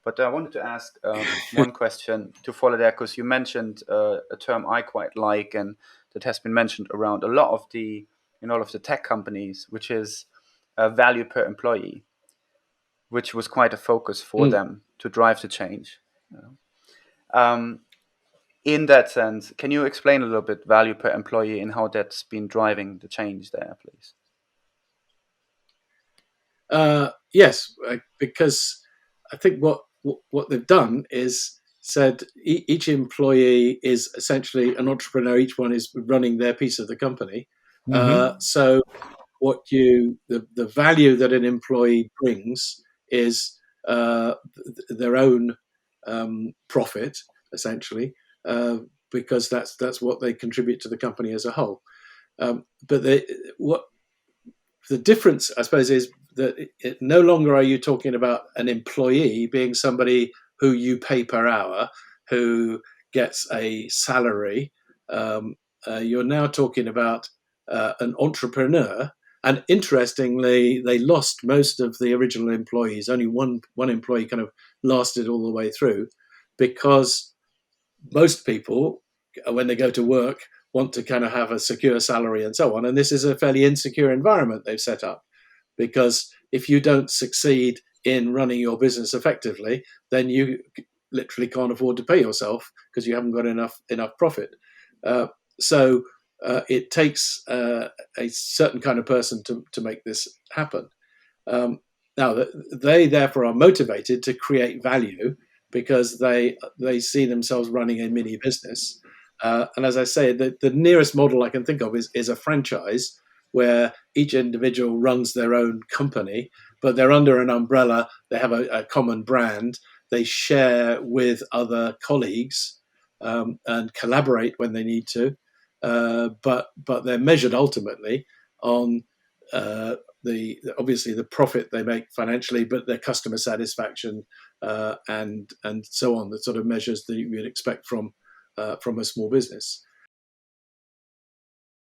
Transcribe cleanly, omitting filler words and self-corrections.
But I wanted to ask one question to follow there, because you mentioned a term I quite like, and that has been mentioned around a lot of in all of the tech companies, which is value per employee, which was quite a focus for them to drive the change. Um, in that sense, can you explain a little bit value per employee and how that's been driving the change there, please? Yes, because I think what they've done is said each employee is essentially an entrepreneur. Each one is running their piece of the company. So the value that an employee brings is their own profit, essentially, because that's what they contribute to the company as a whole. But what the difference, I suppose, is that no longer are you talking about an employee being somebody who you pay per hour, who gets a salary. You're now talking about an entrepreneur. And interestingly, they lost most of the original employees. Only one employee kind of lasted all the way through, because most people, when they go to work, want to kind of have a secure salary and so on. And this is a fairly insecure environment they've set up, because if you don't succeed in running your business effectively, then you literally can't afford to pay yourself because you haven't got enough profit. So it takes a certain kind of person to make this happen. Now, they therefore are motivated to create value because they see themselves running a mini business. And as I say, the nearest model I can think of is a franchise, where each individual runs their own company, but they're under an umbrella. They have a common brand. They share with other colleagues and collaborate when they need to. But they're measured ultimately on obviously the profit they make financially, but their customer satisfaction and so on. The sort of measures that you would expect from a small business.